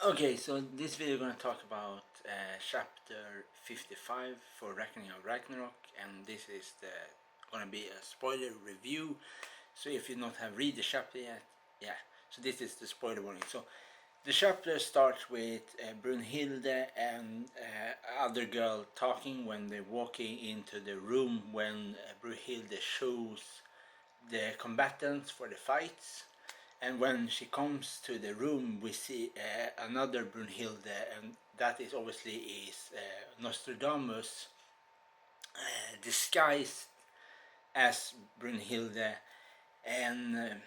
Okay, so this video we're going to talk about chapter 55 for Reckoning of Ragnarok, and this is going to be a spoiler review. So if you not have read the chapter yet, yeah. So this is the spoiler warning. So the chapter starts with Brunhilde and other girl talking when they're walking into the room when Brunhilde shows the combatants for the fights. And when she comes to the room, we see another Brunhilde, and that is obviously Nostradamus disguised as Brunhilde, and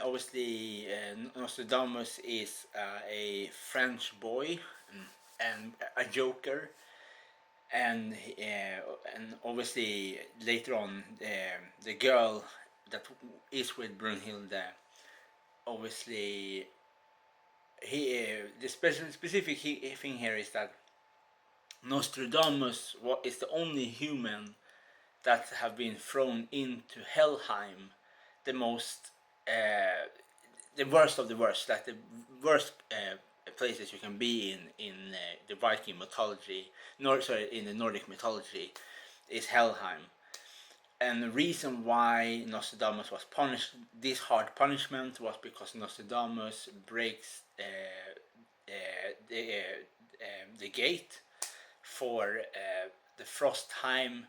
obviously Nostradamus is a French boy and a joker, and obviously later on the girl that is with Brunhilde, obviously the specific thing here is that Nostradamus is the only human that have been thrown into Helheim, the most the worst of the worst, like the worst places you can be in the Viking mythology, in the Nordic mythology, is Helheim. And the reason why Nostradamus was punished, this hard punishment, was because Nostradamus breaks the gate for the Frostheim.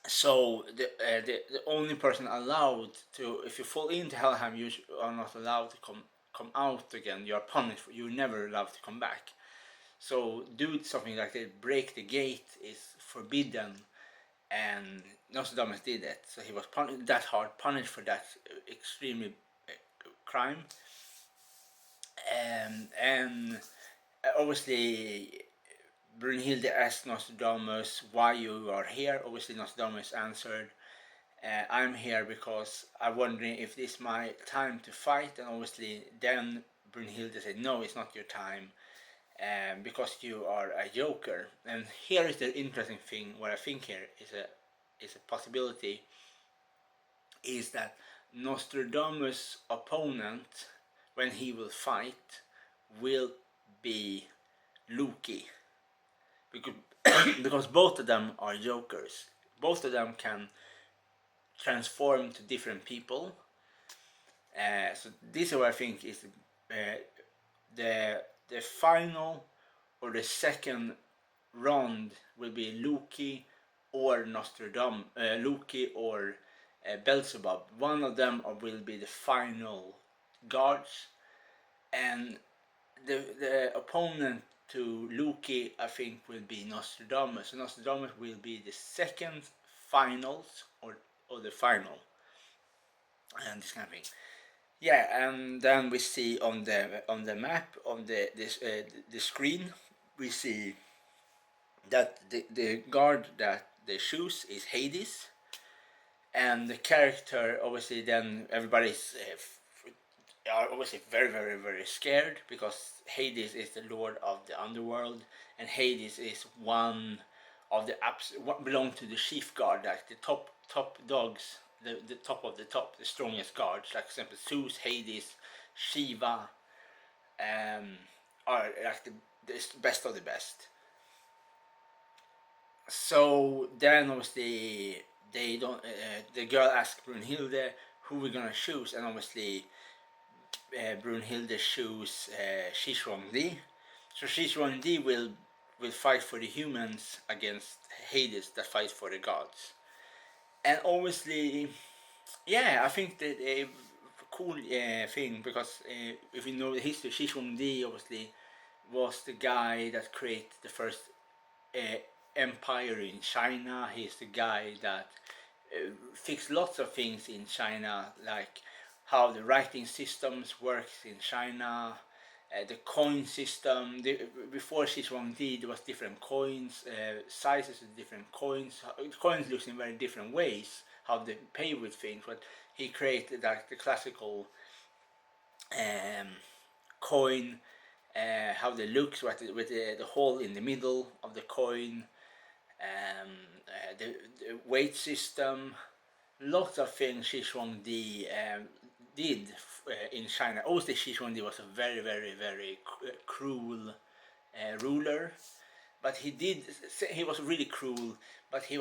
So the only person allowed to, if you fall into Helheim, you are not allowed to come out again. You are punished. You're never allowed to come back. So do something like that, break the gate, is forbidden, and Nostradamus did it. So he was that hard punished for that extremely crime. And obviously Brunhilde asked Nostradamus why you are here. Obviously Nostradamus answered, I'm here because I'm wondering if this is my time to fight. And obviously then Brunhilde said, no, it's not your time, because you are a joker. And here is the interesting thing. What I think here is a possibility is that Nostradamus' opponent, when he will fight, will be Loki, because because both of them are jokers. Both of them can transform to different people. So this is what I think is the final or the second round will be Loki or Nostradamus, Loki or Beelzebub. One of them will be the final guards, and the opponent to Loki, I think, will be Nostradamus. So Nostradamus will be the second finals or the final, and this kind of thing. Yeah, and then we see on the map on the screen, we see that the guard that they choose is Hades, and the character, obviously then everybody's are obviously very very very scared, because Hades is the lord of the underworld, and Hades is one of the what belong to the chief guard, like the top dogs, the top of the top, the strongest guards, like for example Zeus, Hades, Shiva, are like the best of the best. So then obviously they don't. The girl asks Brunhilde who we're gonna choose, and obviously Brunhilde choose Shishwangdi. So Shishwangdi will fight for the humans against Hades that fights for the gods. And obviously, yeah, I think that a cool thing, because if you know the history, Shishwangdi obviously was the guy that created the first empire in China. He's the guy that fixed lots of things in China, like how the writing systems works in China, the coin system. Before Shishwangdi, there was different coins, sizes of different coins. Coins look in very different ways how they pay with things, but he created like the classical coin, how they look with the hole in the middle of the coin, the weight system, lots of things Shishwangdi did in China. Obviously, Shi Huangdi was a very, very, very cruel ruler, but he was really cruel. But he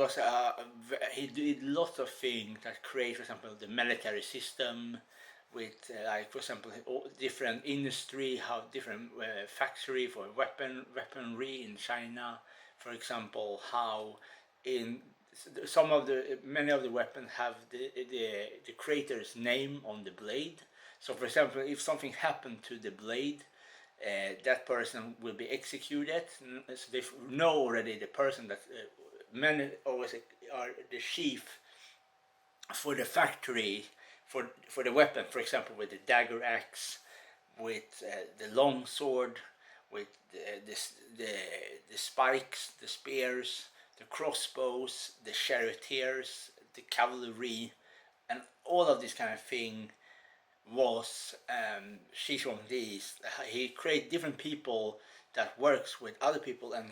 did lots of things that create, for example, the military system, with like for example different industry, how different factory for weaponry in China, for example, how in many of the weapons have the creator's name on the blade. So for example, if something happened to the blade, that person will be executed. So they know already the person that many always are the chief for the factory for the weapon. For example, with the dagger axe, with the long sword, with the spikes, the spears, the crossbows, the charioteers, the cavalry, and all of this kind of thing was Shi Huangdi's. He created different people that works with other people, and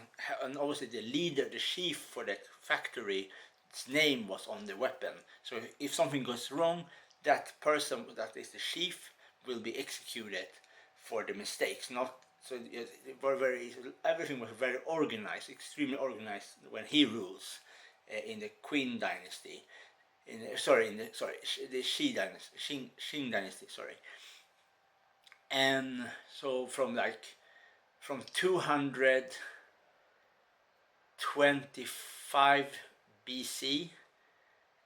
obviously the leader, the chief for that factory, his name was on the weapon. So if something goes wrong, that person that is the chief will be executed for the mistakes. Not so it were very everything was very organized, extremely organized when he rules in the Qin dynasty. The Shi dynasty, Qing dynasty. Sorry, and so from 225 BC,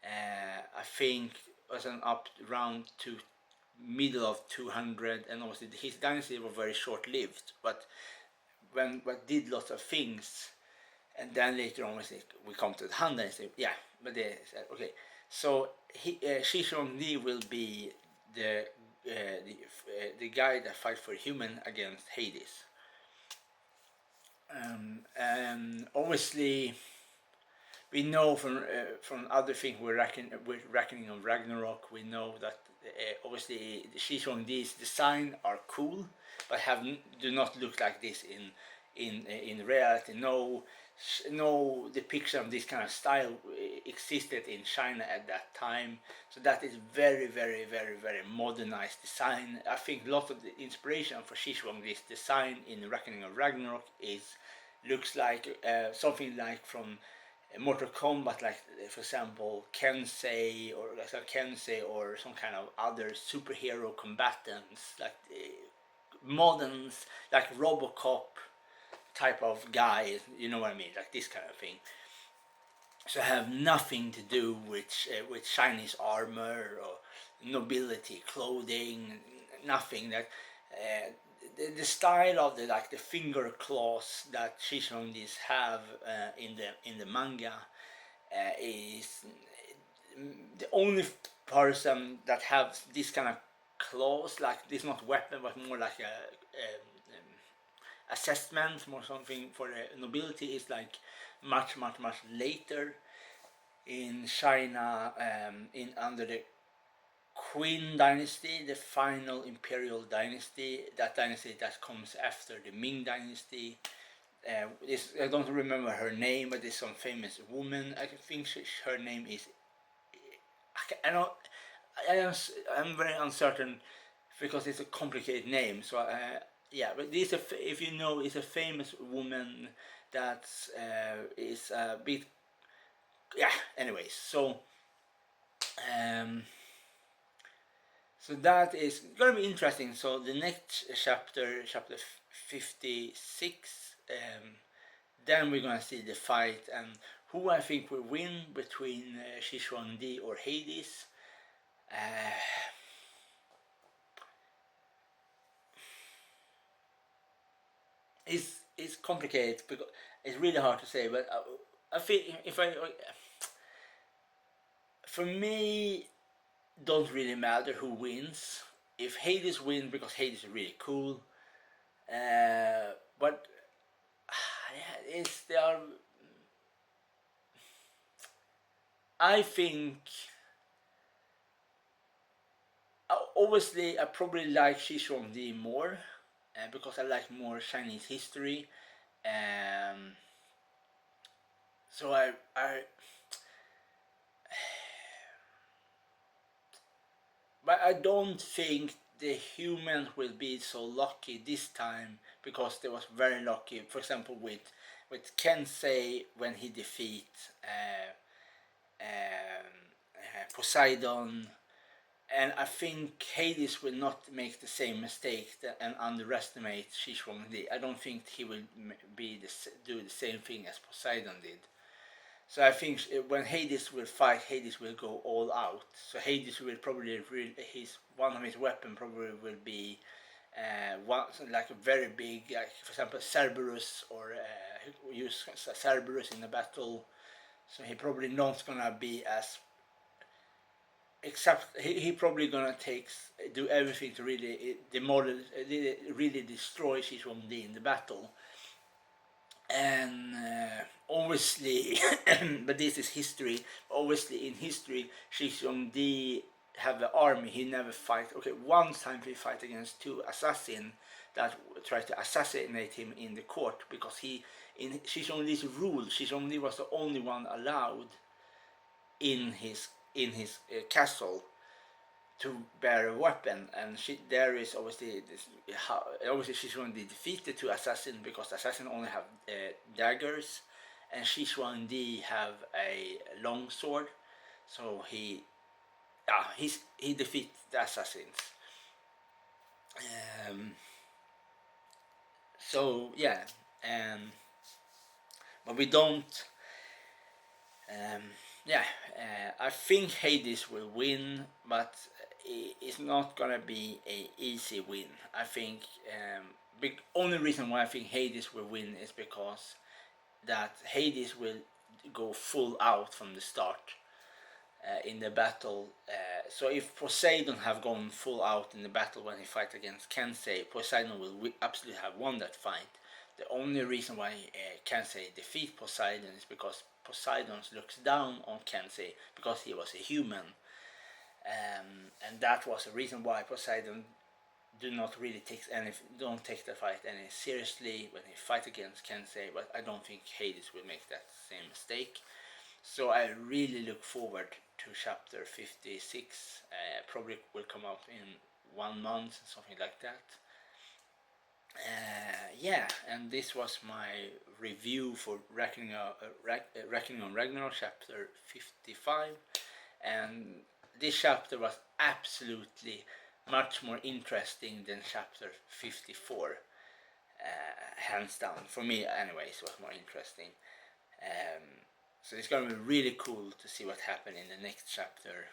I think was up around to middle of 200, and obviously his dynasty was very short lived, but did lots of things, and then later on we come to the Han dynasty. Yeah, but okay. So Shi Huangdi will be the guy that fights for human against Hades. And obviously, we know from other things we're reckoning on Ragnarok. We know that obviously the Shi Huangdi's design are cool, but do not look like this in reality. No depiction of this kind of style existed in China at that time. So that is very, very, very, very modernized design. I think a lot of the inspiration for Shi Huangdi's design in Reckoning of Ragnarok looks like something like from Mortal Kombat, like for example Kensei or some kind of other superhero combatants, like modern, like Robocop type of guy, you know what I mean, like this kind of thing. So have nothing to do with Chinese armor or nobility clothing, nothing. That the style of the finger claws that Shi Huangdis have in the manga is the only person that has this kind of claws, like this, not weapon but more like a assessment, more something for the nobility, is like much later in China, in under the Qin dynasty, the final imperial dynasty, that dynasty that comes after the Ming dynasty. I don't remember her name, but there's some famous woman. I think her name is. I'm very uncertain because it's a complicated name. So yeah, but if you know, it's a famous woman that is a bit. Yeah. Anyways, so. So that is going to be interesting. So the next chapter 56, then we're going to see the fight and who I think will win between Shi Huangdi or Hades. It's complicated because it's really hard to say. But I think for me, don't really matter who wins. If Hades wins, because Hades is really cool, but yeah, they are. I think obviously I probably like Shi Huangdi more because I like more Chinese history. So but I don't think the humans will be so lucky this time, because they was very lucky. For example, with Kensei when he defeat Poseidon, and I think Hades will not make the same mistake and underestimate Shishwangdi. I don't think he will do the same thing as Poseidon did. So I think when Hades will fight, Hades will go all out. So Hades will probably one of his weapon probably will be one like a very big, like for example Cerberus, or use Cerberus in the battle. So he probably not gonna be as, except he probably gonna do everything to really demolish, really destroy Shishwangdi in the battle. And obviously, but this is history. Obviously, in history, Shishwangdi have an army. He never fight. Okay, one time he fight against two assassins that tried to assassinate him in the court, because in Shishwangdi's rule, Shishwangdi was the only one allowed in his castle to bear a weapon, and there is obviously obviously Shishwangdi defeated two assassins, because assassins only have daggers, and Shishwangdi have a long sword, so he defeats the assassins. So yeah, but we don't. I think Hades will win, but it's not gonna be a easy win. I think big only reason why I think Hades will win is because that Hades will go full out from the start in the battle. So if Poseidon have gone full out in the battle when he fight against Kensei, Poseidon will absolutely have won that fight. The only reason why Kensei defeat Poseidon is because Poseidon looks down on Kensei because he was a human, and that was the reason why Poseidon don't take the fight any seriously when he fight against Kensei. But I don't think Hades will make that same mistake. So I really look forward to chapter 56. Probably will come out in 1 month, something like that. And this was my review for Reckoning on Ragnarok chapter 55, and this chapter was absolutely much more interesting than chapter 54, hands down. For me anyways, it was more interesting. So it's gonna be really cool to see what happened in the next chapter,